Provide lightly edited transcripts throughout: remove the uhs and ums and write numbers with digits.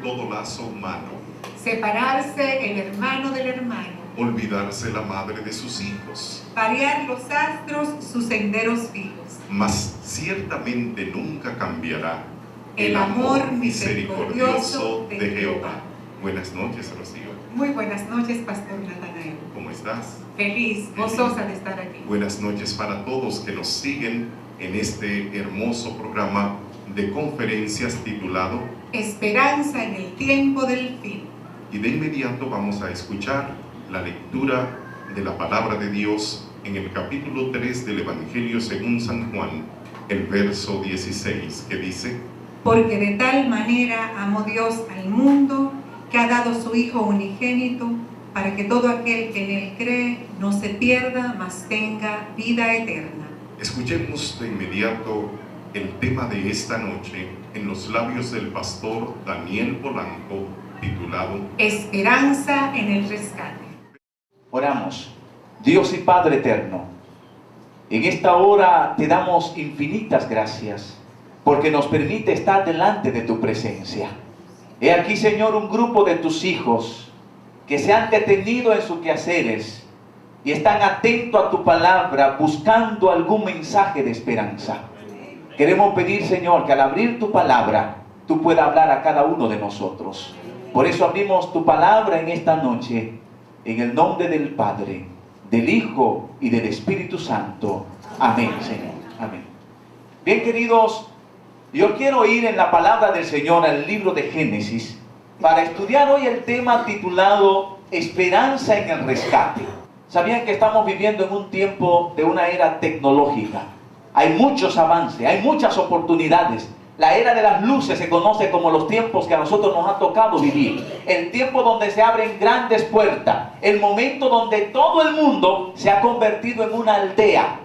todo lazo humano. Separarse el hermano del hermano. Olvidarse la madre de sus hijos. Parear los astros sus senderos fijos. Mas ciertamente nunca cambiará el amor misericordioso de Jehová. Buenas noches, Rocío. Muy buenas noches, Pastor Natanael. ¿Cómo estás? Feliz, gozosa de estar aquí. Buenas noches para todos que nos siguen en este hermoso programa de conferencias titulado Esperanza en el tiempo del fin. Y de inmediato vamos a escuchar la lectura de la palabra de Dios en el capítulo 3 del Evangelio según San Juan, el verso 16, que dice: Porque de tal manera amó Dios al mundo, que ha dado su Hijo unigénito, para que todo aquel que en Él cree no se pierda, mas tenga vida eterna. Escuchemos de inmediato el tema de esta noche en los labios del pastor Daniel Polanco, titulado Esperanza en el rescate. Oramos. Dios y Padre eterno, en esta hora te damos infinitas gracias, porque nos permite estar delante de tu presencia. He aquí, Señor, un grupo de tus hijos que se han detenido en sus quehaceres y están atentos a tu palabra, buscando algún mensaje de esperanza. Queremos pedir, Señor, que al abrir tu palabra, tú puedas hablar a cada uno de nosotros. Por eso abrimos tu palabra en esta noche, en el nombre del Padre, del Hijo y del Espíritu Santo. Amén, Señor. Amén. Bien, queridos, yo quiero ir en la palabra del Señor al libro de Génesis para estudiar hoy el tema titulado Esperanza en el rescate. ¿Sabían que estamos viviendo en un tiempo de una era tecnológica? Hay muchos avances, hay muchas oportunidades. La era de las luces se conoce como los tiempos que a nosotros nos ha tocado vivir. El tiempo donde se abren grandes puertas. El momento donde todo el mundo se ha convertido en una aldea.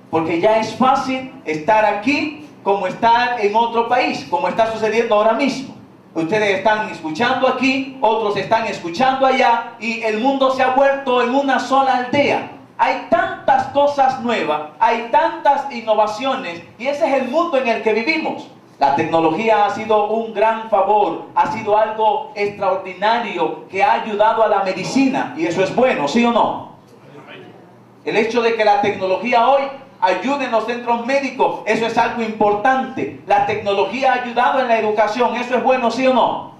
Porque ya es fácil estar aquí como estar en otro país, como está sucediendo ahora mismo. Ustedes están escuchando aquí, otros están escuchando allá, y el mundo se ha vuelto en una sola aldea. Hay tantas cosas nuevas, hay tantas innovaciones, y ese es el mundo en el que vivimos. La tecnología ha sido un gran favor, ha sido algo extraordinario que ha ayudado a la medicina, y eso es bueno, ¿sí o no? El hecho de que la tecnología hoy ayude en los centros médicos, eso es algo importante. La tecnología ha ayudado en la educación, eso es bueno, ¿sí o no?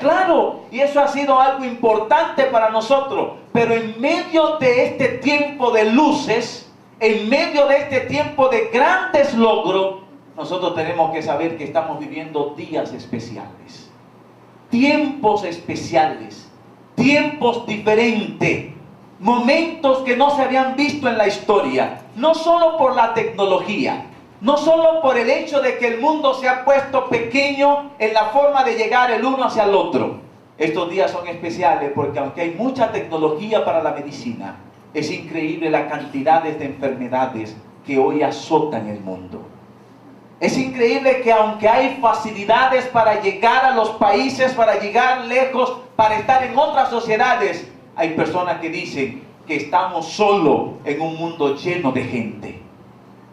Claro, y eso ha sido algo importante para nosotros. Pero en medio de este tiempo de luces, en medio de este tiempo de grandes logros, nosotros tenemos que saber que estamos viviendo días especiales, tiempos especiales, tiempos diferentes, momentos que no se habían visto en la historia, no solo por la tecnología, no solo por el hecho de que el mundo se ha puesto pequeño en la forma de llegar el uno hacia el otro. Estos días son especiales porque aunque hay mucha tecnología para la medicina, es increíble la cantidad de enfermedades que hoy azotan el mundo. Es increíble que aunque hay facilidades para llegar a los países, para llegar lejos, para estar en otras sociedades, hay personas que dicen que estamos solo en un mundo lleno de gente.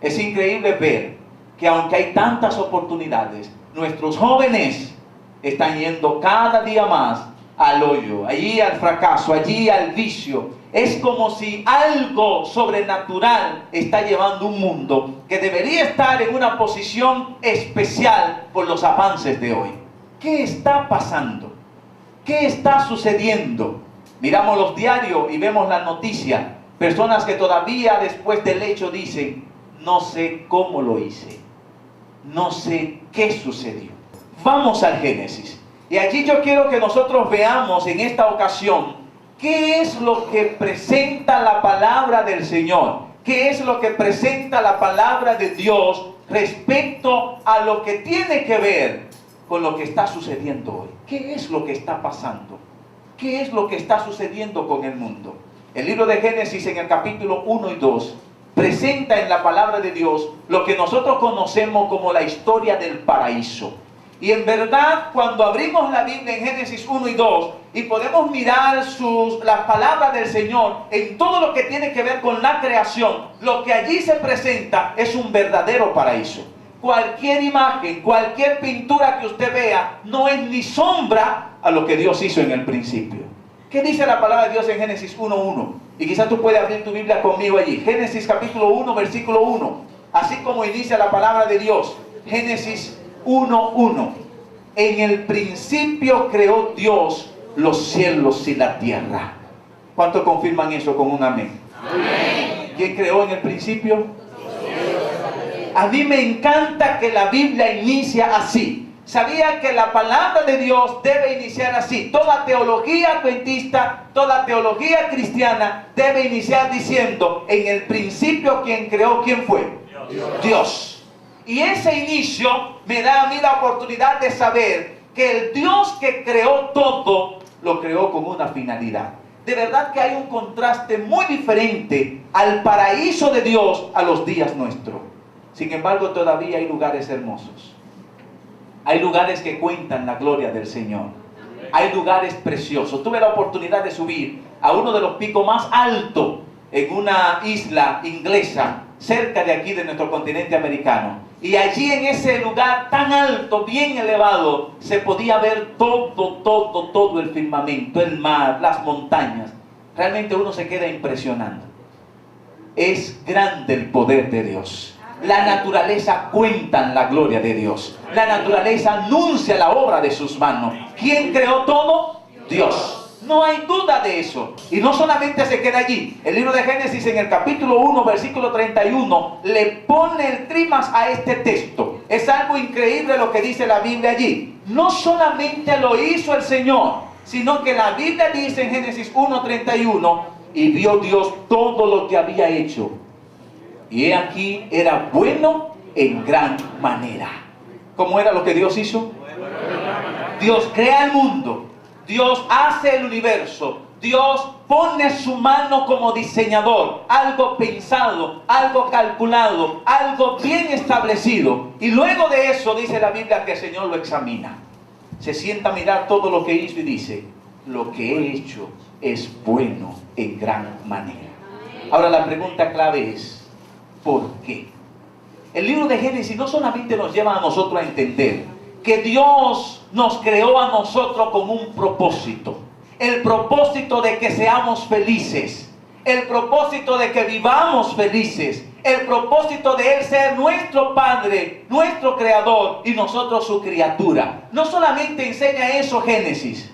Es increíble ver que aunque hay tantas oportunidades, nuestros jóvenes están yendo cada día más al hoyo, allí al fracaso, allí al vicio. Es como si algo sobrenatural está llevando un mundo que debería estar en una posición especial por los avances de hoy. ¿Qué está pasando? ¿Qué está sucediendo? Miramos los diarios y vemos la noticia. Personas que todavía después del hecho dicen: no sé cómo lo hice, no sé qué sucedió. Vamos al Génesis. Y allí yo quiero que nosotros veamos en esta ocasión qué es lo que presenta la palabra del Señor, qué es lo que presenta la palabra de Dios respecto a lo que tiene que ver con lo que está sucediendo hoy. ¿Qué es lo que está pasando? ¿Qué es lo que está sucediendo con el mundo? El libro de Génesis en el capítulo 1 y 2 presenta en la palabra de Dios lo que nosotros conocemos como la historia del paraíso. Y en verdad, cuando abrimos la Biblia en Génesis 1 y 2 y podemos mirar las palabras del Señor en todo lo que tiene que ver con la creación, lo que allí se presenta es un verdadero paraíso. cualquier imagen, cualquier pintura que usted vea, no es ni sombra a lo que Dios hizo en el principio. ¿Qué dice la palabra de Dios en Génesis 1:1? Y quizás tú puedes abrir tu Biblia conmigo allí. Génesis capítulo 1, versículo 1. Así como inicia la palabra de Dios. Génesis 1:1. En el principio creó Dios los cielos y la tierra. ¿Cuántos confirman eso con un amén? Amén. ¿Quién creó en el principio? A mí me encanta que la Biblia inicia así. Sabía que la palabra de Dios debe iniciar así. Toda teología adventista, toda teología cristiana debe iniciar diciendo: en el principio, ¿quién creó? ¿Quién fue? Dios. Y ese inicio me da a mí la oportunidad de saber que el Dios que creó todo, lo creó con una finalidad. De verdad que hay un contraste muy diferente al paraíso de Dios a los días nuestros. Sin embargo, todavía hay lugares hermosos. Hay lugares que cuentan la gloria del Señor. Hay lugares preciosos. Tuve la oportunidad de subir a uno de los picos más altos en una isla inglesa, cerca de aquí de nuestro continente americano. Y allí en ese lugar tan alto, bien elevado, se podía ver todo el firmamento, el mar, las montañas. Realmente uno se queda impresionando. Es grande el poder de Dios. La naturaleza cuenta la gloria de Dios. La naturaleza anuncia la obra de sus manos. ¿Quién creó todo? Dios. No hay duda de eso. Y no solamente se queda allí. El libro de Génesis en el capítulo 1, versículo 31, le pone el trímax a este texto. Es algo increíble lo que dice la Biblia allí. No solamente lo hizo el Señor, sino que la Biblia dice en Génesis 1, 31, y vio Dios todo lo que había hecho. Y he aquí, era bueno en gran manera. ¿Cómo era lo que Dios hizo? Dios crea el mundo. Dios hace el universo. Dios pone su mano como diseñador. Algo pensado, algo calculado, algo bien establecido. Y luego de eso dice la Biblia que el Señor lo examina. Se sienta a mirar todo lo que hizo y dice: lo que he hecho es bueno en gran manera. Ahora la pregunta clave es: ¿por qué? El libro de Génesis no solamente nos lleva a nosotros a entender que Dios nos creó a nosotros con un propósito. El propósito de que seamos felices. El propósito de que vivamos felices. El propósito de Él ser nuestro Padre, nuestro Creador y nosotros su criatura. No solamente enseña eso Génesis,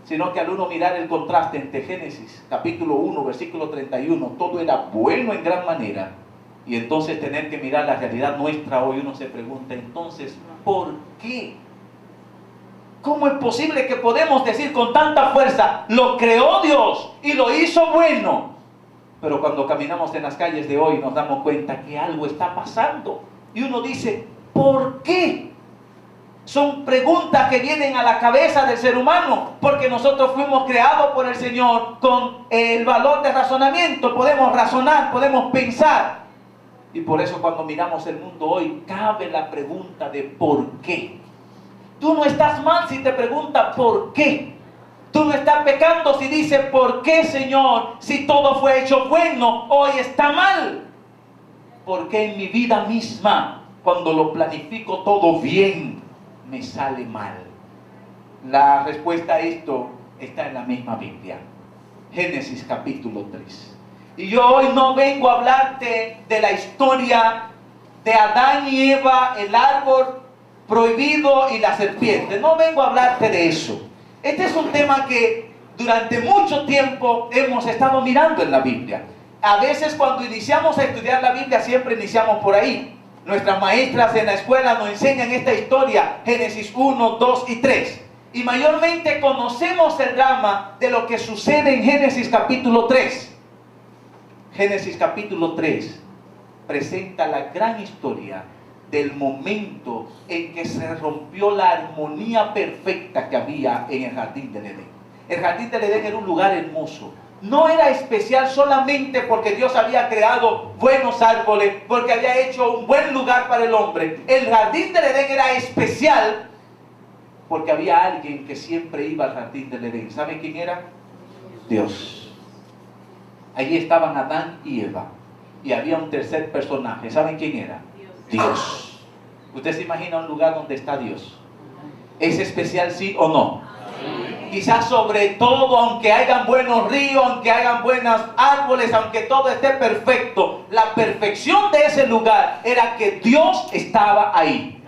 sino que al uno mirar el contraste entre Génesis, capítulo 1, versículo 31, todo era bueno en gran manera. Y entonces tener que mirar la realidad nuestra hoy, uno se pregunta, entonces, ¿por qué? ¿Cómo es posible que podemos decir con tanta fuerza, lo creó Dios y lo hizo bueno? Pero cuando caminamos en las calles de hoy nos damos cuenta que algo está pasando. Y uno dice, ¿por qué? Son preguntas que vienen a la cabeza del ser humano, porque nosotros fuimos creados por el Señor con el valor de razonamiento. Podemos razonar, podemos pensar. Y por eso cuando miramos el mundo hoy, cabe la pregunta de ¿por qué? Tú no estás mal si te preguntas ¿por qué? Tú no estás pecando si dices ¿por qué, Señor? Si todo fue hecho bueno, hoy está mal. ¿Por qué en mi vida misma, cuando lo planifico todo bien, me sale mal? La respuesta a esto está en la misma Biblia. Génesis capítulo 3. Y yo hoy no vengo a hablarte de la historia de Adán y Eva, el árbol prohibido y la serpiente. No vengo a hablarte de eso. Este es un tema que durante mucho tiempo hemos estado mirando en la Biblia. A veces cuando iniciamos a estudiar la Biblia siempre iniciamos por ahí. Nuestras maestras en la escuela nos enseñan esta historia, Génesis 1, 2 y 3. Y mayormente conocemos el drama de lo que sucede en Génesis capítulo 3. Génesis capítulo 3 presenta la gran historia del momento en que se rompió la armonía perfecta que había en el jardín del Edén. El jardín del Edén era un lugar hermoso. No era especial solamente porque Dios había creado buenos árboles, porque había hecho un buen lugar para el hombre. El jardín del Edén era especial porque había alguien que siempre iba al jardín del Edén. ¿Saben quién era? Dios. Allí estaban Adán y Eva. Y había un tercer personaje. ¿Saben quién era? Dios. ¿Usted se imagina un lugar donde está Dios? ¿Es especial, sí o no? Quizás sobre todo, aunque hayan buenos ríos, aunque hayan buenos árboles, aunque todo esté perfecto, la perfección de ese lugar era que Dios estaba ahí.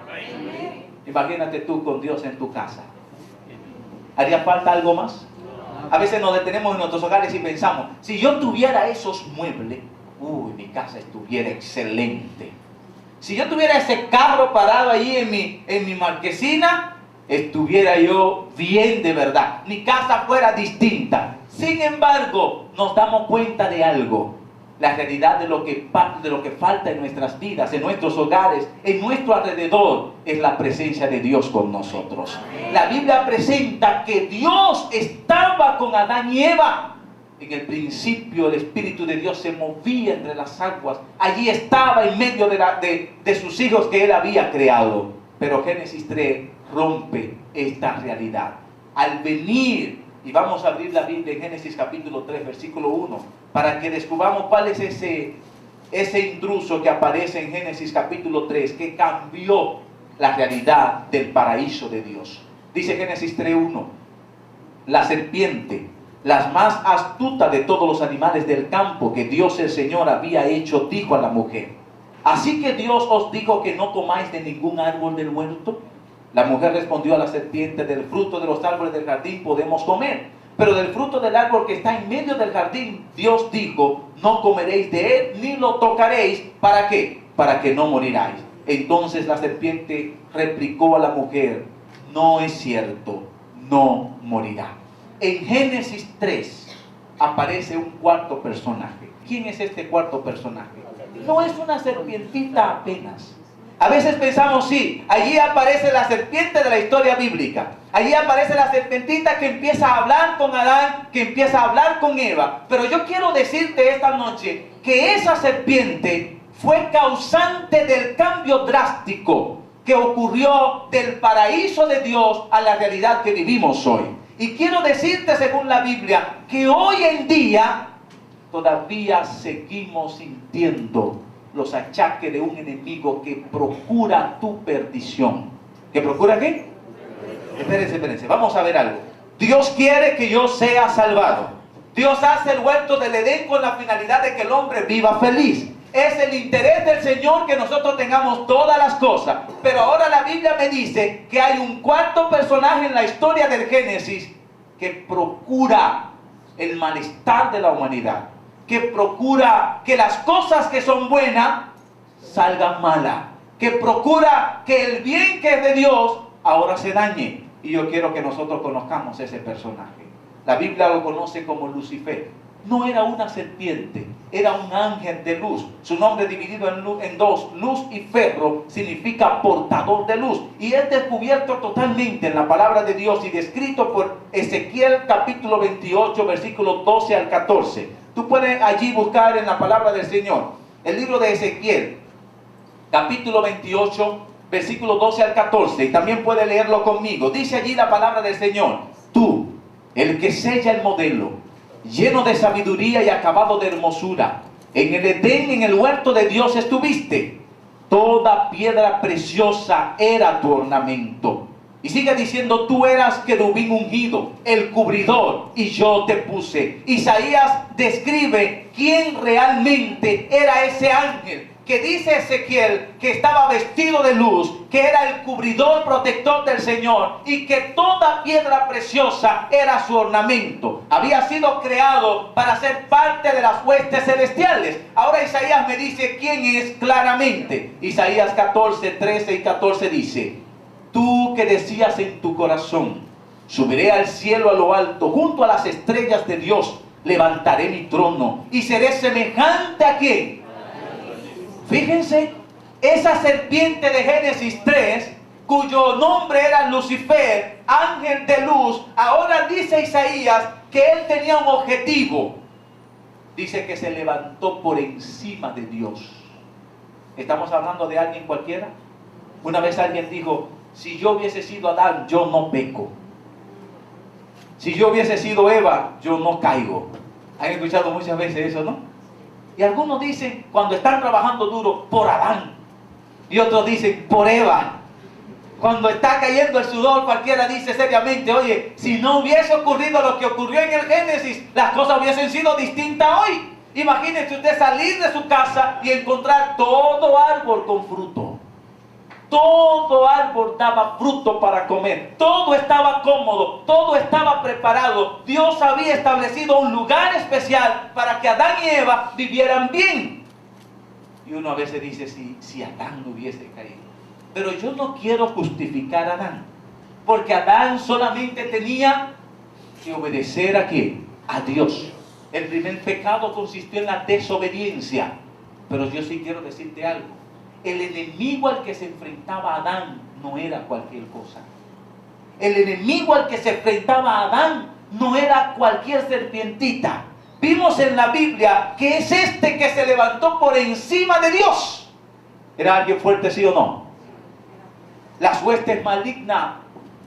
Imagínate tú con Dios en tu casa. ¿Haría falta algo más? A veces nos detenemos en nuestros hogares y pensamos, si yo tuviera esos muebles, mi casa estuviera excelente. Si yo tuviera ese carro parado ahí en mi marquesina, estuviera yo bien de verdad. Mi casa fuera distinta. Sin embargo, nos damos cuenta de algo. La realidad de lo que falta en nuestras vidas, en nuestros hogares, en nuestro alrededor, es la presencia de Dios con nosotros. La Biblia presenta que Dios estaba con Adán y Eva. En el principio el Espíritu de Dios se movía entre las aguas. Allí estaba en medio de sus hijos que Él había creado. Pero Génesis 3 rompe esta realidad. Al venir, y vamos a abrir la Biblia en Génesis capítulo 3, versículo 1, para que descubramos cuál es ese intruso que aparece en Génesis capítulo 3, que cambió la realidad del paraíso de Dios. Dice Génesis 3:1, la serpiente, la más astuta de todos los animales del campo que Dios el Señor había hecho, dijo a la mujer, ¿así que Dios os dijo que no comáis de ningún árbol del huerto? La mujer respondió a la serpiente, del fruto de los árboles del jardín podemos comer, pero del fruto del árbol que está en medio del jardín, Dios dijo, no comeréis de él ni lo tocaréis. ¿Para qué? Para que no moriráis. Entonces la serpiente replicó a la mujer, no es cierto, no morirá. En Génesis 3 aparece un cuarto personaje. ¿Quién es este cuarto personaje? No es una serpientita apenas. A veces pensamos, sí, allí aparece la serpiente de la historia bíblica. Allí aparece la serpentita que empieza a hablar con Adán, que empieza a hablar con Eva. Pero yo quiero decirte esta noche que esa serpiente fue causante del cambio drástico que ocurrió del paraíso de Dios a la realidad que vivimos hoy. Y quiero decirte, según la Biblia, que hoy en día todavía seguimos sintiendo los achaques de un enemigo que procura tu perdición. ¿Que procura qué? Espérense, vamos a ver algo. Dios quiere que yo sea salvado. Dios hace el huerto del Edén con la finalidad de que el hombre viva feliz. Es el interés del Señor que nosotros tengamos todas las cosas. Pero ahora la Biblia me dice que hay un cuarto personaje en la historia del Génesis que procura el malestar de la humanidad, que procura que las cosas que son buenas salgan malas, que procura que el bien que es de Dios ahora se dañe. Y yo quiero que nosotros conozcamos ese personaje. La Biblia lo conoce como Lucifer. No era una serpiente, era un ángel de luz. Su nombre dividido en dos, luz y ferro, significa portador de luz. Y es descubierto totalmente en la palabra de Dios y descrito por Ezequiel capítulo 28, versículos 12 al 14. Tú puedes allí buscar en la palabra del Señor el libro de Ezequiel, capítulo 28, versículos 12 al 14. Y también puedes leerlo conmigo. Dice allí la palabra del Señor: tú, el que sella el modelo, lleno de sabiduría y acabado de hermosura, en el Edén, en el huerto de Dios estuviste. Toda piedra preciosa era tu ornamento. Y sigue diciendo, tú eras querubín ungido, el cubridor, y yo te puse. Isaías describe quién realmente era ese ángel, que dice Ezequiel que estaba vestido de luz, que era el cubridor protector del Señor, y que toda piedra preciosa era su ornamento. Había sido creado para ser parte de las huestes celestiales. Ahora Isaías me dice quién es claramente. Isaías 14, 13 y 14 dice: tú que decías en tu corazón, subiré al cielo a lo alto, junto a las estrellas de Dios, levantaré mi trono y seré semejante a ¿quién? Fíjense, esa serpiente de Génesis 3, cuyo nombre era Lucifer, ángel de luz, ahora dice Isaías que él tenía un objetivo. Dice que se levantó por encima de Dios. ¿Estamos hablando de alguien cualquiera? Una vez alguien dijo, si yo hubiese sido Adán, yo no peco. Si yo hubiese sido Eva, yo no caigo. Han escuchado muchas veces eso, ¿no? Y algunos dicen, cuando están trabajando duro, por Adán. Y otros dicen, por Eva. Cuando está cayendo el sudor, cualquiera dice seriamente, oye, si no hubiese ocurrido lo que ocurrió en el Génesis, las cosas hubiesen sido distintas hoy. Imagínese usted salir de su casa y encontrar todo árbol con fruto. Todo árbol daba fruto para comer. Todo estaba cómodo, todo estaba preparado. Dios había establecido un lugar especial para que Adán y Eva vivieran bien. Y uno a veces dice, si Adán no hubiese caído. Pero yo no quiero justificar a Adán, porque Adán solamente tenía que obedecer ¿a quién? A Dios. El primer pecado consistió en la desobediencia. Pero yo sí quiero decirte algo. El enemigo al que se enfrentaba Adán no era cualquier cosa. El enemigo al que se enfrentaba Adán no era cualquier serpientita. Vimos en la Biblia que es este que se levantó por encima de Dios. ¿Era alguien fuerte, sí o no? Las huestes malignas,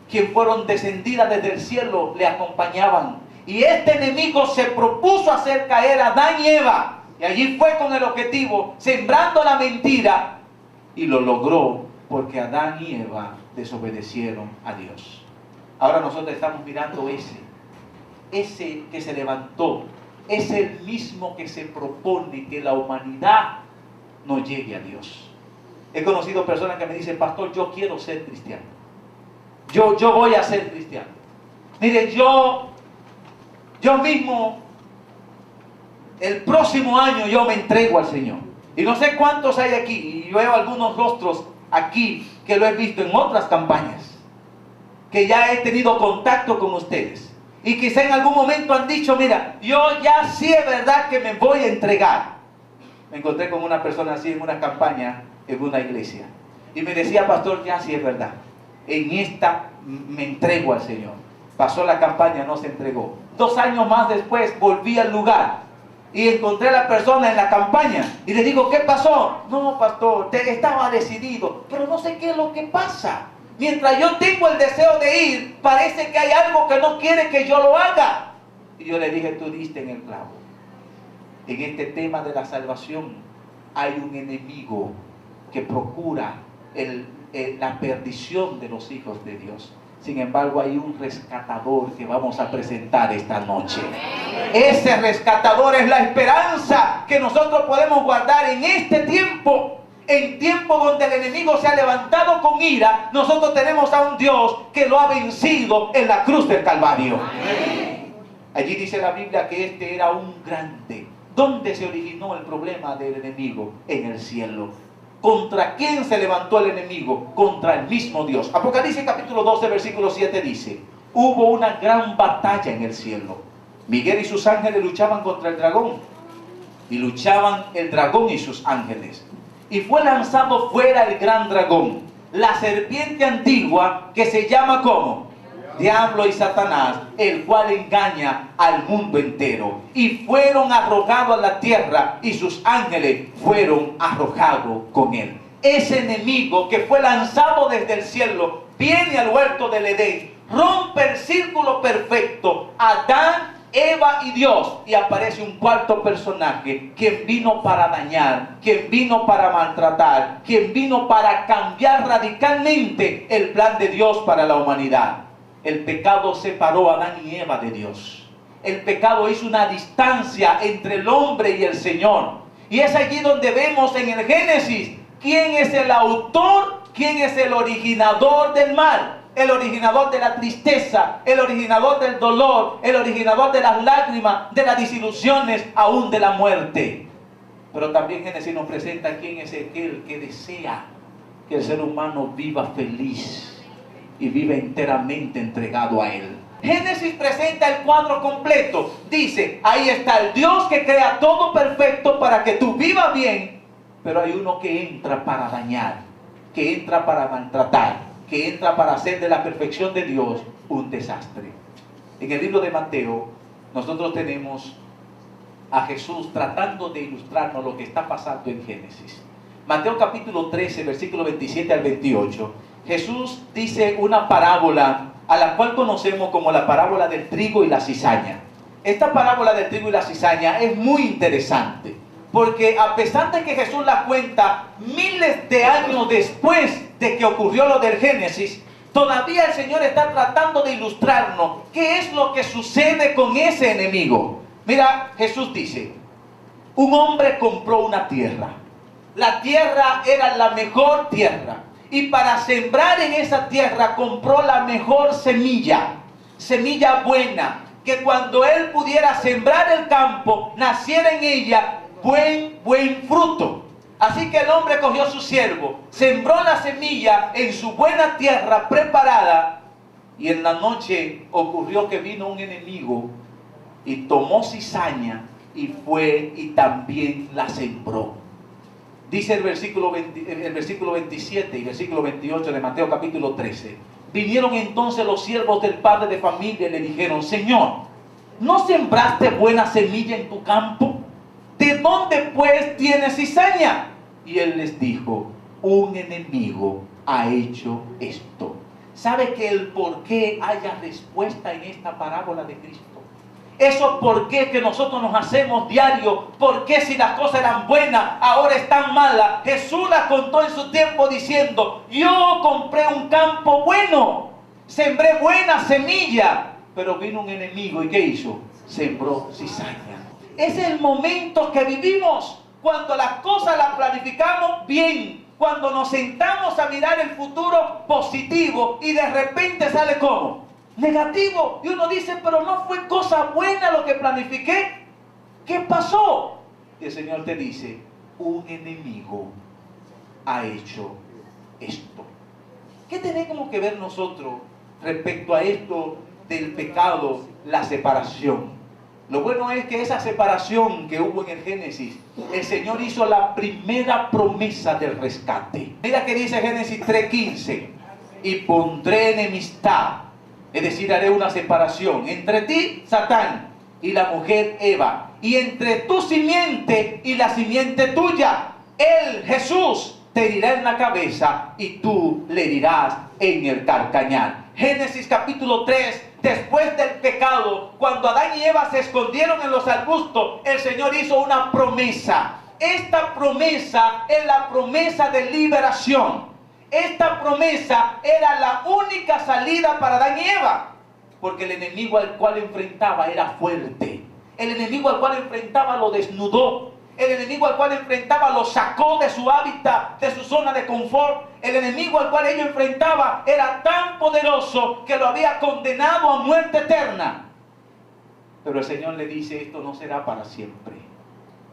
quien fueron descendidas desde el cielo, le acompañaban. Y este enemigo se propuso hacer caer a Adán y Eva. Y allí fue con el objetivo, sembrando la mentira. Y lo logró porque Adán y Eva desobedecieron a Dios. Ahora nosotros estamos mirando ese que se levantó. Es el mismo que se propone que la humanidad no llegue a Dios. He conocido personas que me dicen, pastor, yo quiero ser cristiano. Yo voy a ser cristiano. Mire, yo mismo, el próximo año yo me entrego al Señor. Y no sé cuántos hay aquí, y yo veo algunos rostros aquí que lo he visto en otras campañas, que ya he tenido contacto con ustedes. Y quizá en algún momento han dicho, mira, yo ya sí es verdad que me voy a entregar. Me encontré con una persona así en una campaña, en una iglesia. Y me decía, pastor, ya sí es verdad. En esta me entrego al Señor. Pasó la campaña, no se entregó. 2 años más después volví al lugar y encontré a la persona en la campaña. Y le digo, ¿qué pasó? No, pastor, estaba decidido, pero no sé qué es lo que pasa. Mientras yo tengo el deseo de ir, parece que hay algo que no quiere que yo lo haga. Y yo le dije, tú diste en el clavo. En este tema de la salvación hay un enemigo que procura la perdición de los hijos de Dios. Sin embargo, hay un rescatador que vamos a presentar esta noche. Ese rescatador es la esperanza que nosotros podemos guardar en este tiempo. En tiempo donde el enemigo se ha levantado con ira, nosotros tenemos a un Dios que lo ha vencido en la cruz del Calvario. Allí dice la Biblia que este era un grande. ¿Dónde se originó el problema del enemigo? En el cielo. ¿Contra quién se levantó el enemigo? Contra el mismo Dios. Apocalipsis capítulo 12, versículo 7 dice, hubo una gran batalla en el cielo. Miguel y sus ángeles luchaban contra el dragón. Y luchaban el dragón y sus ángeles. Y fue lanzado fuera el gran dragón, la serpiente antigua que se llama ¿cómo? Diablo y Satanás, el cual engaña al mundo entero. Y fueron arrojados a la tierra y sus ángeles fueron arrojados con él. Ese enemigo que fue lanzado desde el cielo viene al huerto del Edén, rompe el círculo perfecto, Adán, Eva y Dios, y aparece un cuarto personaje, quien vino para dañar, quien vino para maltratar, quien vino para cambiar radicalmente el plan de Dios para la humanidad. El pecado separó a Adán y Eva de Dios. El pecado hizo una distancia entre el hombre y el Señor. Y es allí donde vemos en el Génesis quién es el autor, quién es el originador del mal. El originador de la tristeza, el originador del dolor, el originador de las lágrimas, de las desilusiones, aún de la muerte. Pero también Génesis nos presenta quién es aquel que desea que el ser humano viva feliz y viva enteramente entregado a Él. Génesis presenta el cuadro completo. Dice, ahí está el Dios que crea todo perfecto para que tú vivas bien, pero hay uno que entra para dañar, que entra para maltratar, que entra para hacer de la perfección de Dios un desastre. En el libro de Mateo, nosotros tenemos a Jesús tratando de ilustrarnos lo que está pasando en Génesis. Mateo capítulo 13, versículo 27 al 28. Jesús dice una parábola a la cual conocemos como la parábola del trigo y la cizaña. Esta parábola del trigo y la cizaña es muy interesante. Porque a pesar de que Jesús la cuenta miles de años después de que ocurrió lo del Génesis, todavía el Señor está tratando de ilustrarnos qué es lo que sucede con ese enemigo. Mira, Jesús dice, un hombre compró una tierra. La tierra era la mejor tierra. Y para sembrar en esa tierra compró la mejor semilla. Semilla buena. Que cuando él pudiera sembrar el campo, naciera en ella buen fruto. Así que el hombre cogió su siervo, sembró la semilla en su buena tierra preparada. Y en la noche ocurrió que vino un enemigo y tomó cizaña y fue y también la sembró. Dice el versículo 27 y versículo 28 de Mateo capítulo 13. Vinieron entonces los siervos del padre de familia y le dijeron, Señor, ¿no sembraste buena semilla en tu campo? ¿De dónde pues tienes cizaña? Y él les dijo, un enemigo ha hecho esto. ¿Sabe que el por qué haya respuesta en esta parábola de Cristo? Eso por qué que nosotros nos hacemos diario, por qué si las cosas eran buenas, ahora están malas. Jesús las contó en su tiempo diciendo, yo compré un campo bueno, sembré buena semilla, pero vino un enemigo y ¿qué hizo? Sembró cizaña. Es el momento que vivimos, cuando las cosas las planificamos bien, cuando nos sentamos a mirar el futuro positivo y de repente sale ¿cómo? Negativo. Y uno dice, pero no fue cosa buena lo que planifiqué. ¿Qué pasó? Y el Señor te dice, un enemigo ha hecho esto. ¿Qué tenemos que ver nosotros respecto a esto del pecado, la separación? Lo bueno es que esa separación que hubo en el Génesis, el Señor hizo la primera promesa del rescate. Mira que dice Génesis 3:15, y pondré enemistad, es decir, haré una separación entre ti, Satán, y la mujer Eva, y entre tu simiente y la simiente tuya. Él, Jesús, te herirá en la cabeza y tú le herirás en el calcañar. Génesis capítulo 3, después del pecado, cuando Adán y Eva se escondieron en los arbustos, el Señor hizo una promesa. Esta promesa es la promesa de liberación. Esta promesa era la única salida para Adán y Eva, porque el enemigo al cual enfrentaba era fuerte. El enemigo al cual enfrentaba lo desnudó. El enemigo al cual enfrentaba lo sacó de su hábitat, de su zona de confort. El enemigo al cual ellos enfrentaba era tan poderoso que lo había condenado a muerte eterna. Pero el Señor le dice, esto no será para siempre.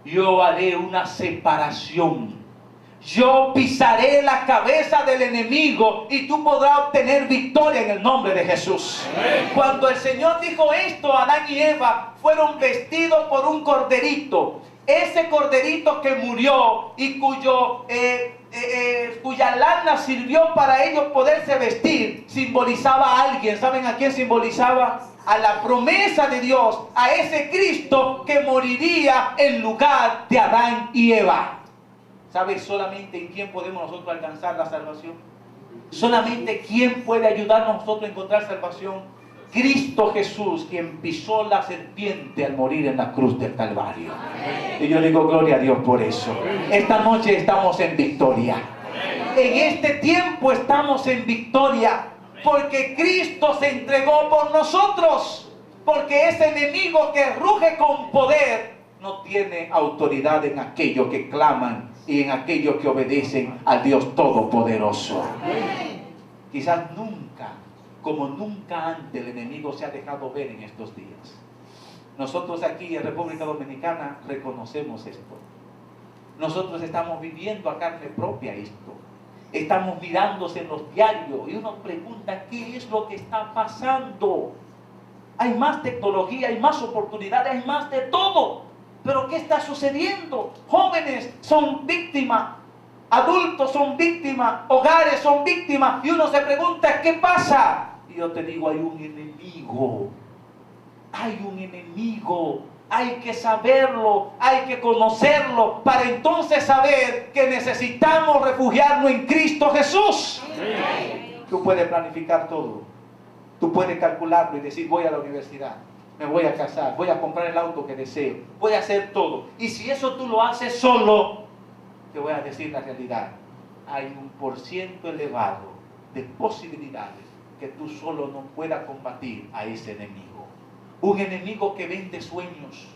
Yo haré una separación. Yo pisaré la cabeza del enemigo y tú podrás obtener victoria en el nombre de Jesús. Amén. Cuando el Señor dijo esto, Adán y Eva fueron vestidos por un corderito. Ese corderito que murió y cuya lana sirvió para ellos poderse vestir, simbolizaba a alguien. ¿Saben a quién simbolizaba? A la promesa de Dios, a ese Cristo que moriría en lugar de Adán y Eva. ¿Sabes solamente en quién podemos nosotros alcanzar la salvación? Solamente quién puede ayudarnos a nosotros a encontrar salvación. Cristo Jesús, quien pisó la serpiente al morir en la cruz del Calvario. Y yo digo gloria a Dios por eso. Esta noche estamos en victoria. En este tiempo estamos en victoria, porque Cristo se entregó por nosotros. Porque ese enemigo que ruge con poder no tiene autoridad en aquellos que claman y en aquellos que obedecen al Dios Todopoderoso. Quizás nunca, como nunca antes, el enemigo se ha dejado ver en estos días. Nosotros aquí en República Dominicana reconocemos esto. Nosotros estamos viviendo a carne propia esto. Estamos mirándose en los diarios y uno pregunta, ¿qué es lo que está pasando? Hay más tecnología, hay más oportunidades, hay más de todo. Pero ¿qué está sucediendo? Jóvenes son víctimas, adultos son víctimas, hogares son víctimas. Y uno se pregunta, ¿qué pasa? Y yo te digo, hay un enemigo. Hay un enemigo. Hay que saberlo, hay que conocerlo, para entonces saber que necesitamos refugiarnos en Cristo Jesús. Tú puedes planificar todo. Tú puedes calcularlo y decir, voy a la universidad. me voy a casar, voy a comprar el auto que deseo, voy a hacer todo. Y si eso tú lo haces solo, te voy a decir la realidad. Hay un % elevado de posibilidades que tú solo no puedas combatir a ese enemigo. Un enemigo que vende sueños.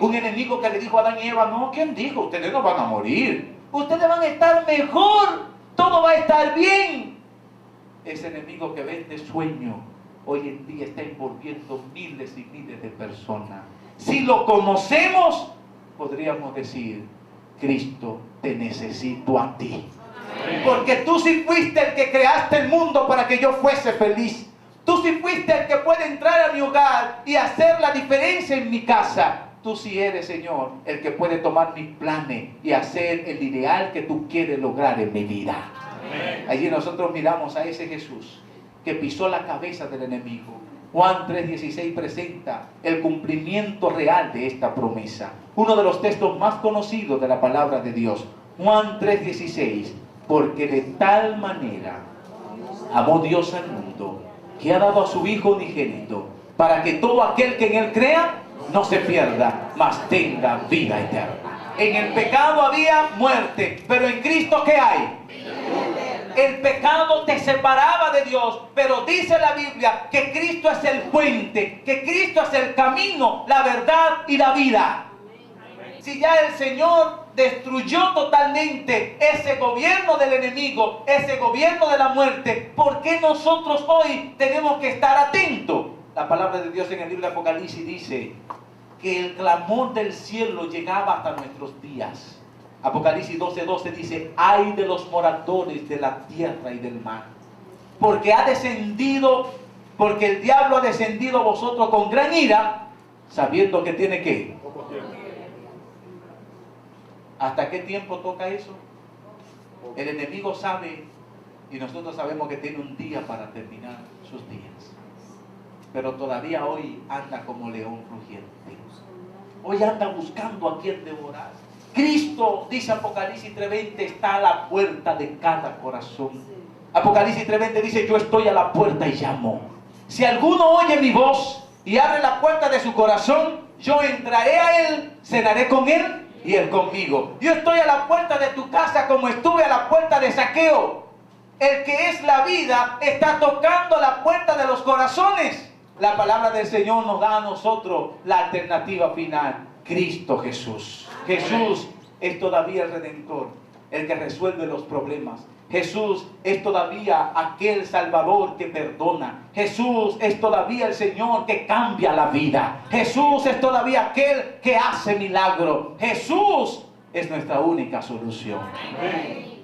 Un enemigo que le dijo a Adán y Eva, no, ¿quién dijo? Ustedes no van a morir. Ustedes van a estar mejor. Todo va a estar bien. Ese enemigo que vende sueños hoy en día está envolviendo miles y miles de personas. Si lo conocemos, podríamos decir, Cristo, te necesito a ti. Porque tú sí fuiste el que creaste el mundo para que yo fuese feliz. Tú sí fuiste el que puede entrar a mi hogar y hacer la diferencia en mi casa. Tú sí eres, Señor, el que puede tomar mis planes y hacer el ideal que tú quieres lograr en mi vida. Amén. Allí nosotros miramos a ese Jesús que pisó la cabeza del enemigo. Juan 3:16 presenta el cumplimiento real de esta promesa. Uno de los textos más conocidos de la palabra de Dios. Juan 3:16. Porque de tal manera amó Dios al mundo, que ha dado a su Hijo unigénito, para que todo aquel que en Él crea no se pierda, mas tenga vida eterna. En el pecado había muerte, pero en Cristo ¿qué hay? El pecado te separaba de Dios, pero dice la Biblia que Cristo es el puente, que Cristo es el camino, la verdad y la vida. Si ya el Señor destruyó totalmente ese gobierno del enemigo, ese gobierno de la muerte, ¿por qué nosotros hoy tenemos que estar atentos? La palabra de Dios en el libro de Apocalipsis dice que el clamor del cielo llegaba hasta nuestros días. Apocalipsis 12:12 dice, ay de los moradores de la tierra y del mar, porque el diablo ha descendido a vosotros con gran ira, sabiendo que tiene que. ¿Hasta qué tiempo toca eso? El enemigo sabe, y nosotros sabemos que tiene un día para terminar sus días. Pero todavía hoy anda como león rugiente. Hoy anda buscando a quien devorar. Cristo, dice Apocalipsis 3:20, está a la puerta de cada corazón. Apocalipsis 3:20 dice, yo estoy a la puerta y llamo. Si alguno oye mi voz y abre la puerta de su corazón, yo entraré a él, cenaré con él y él conmigo. Yo estoy a la puerta de tu casa como estuve a la puerta de Zaqueo. El que es la vida está tocando la puerta de los corazones. La palabra del Señor nos da a nosotros la alternativa final. Cristo Jesús. Jesús es todavía el Redentor, el que resuelve los problemas. Jesús es todavía aquel Salvador que perdona. Jesús es todavía el Señor que cambia la vida. Jesús es todavía aquel que hace milagro. Jesús es nuestra única solución. Amén.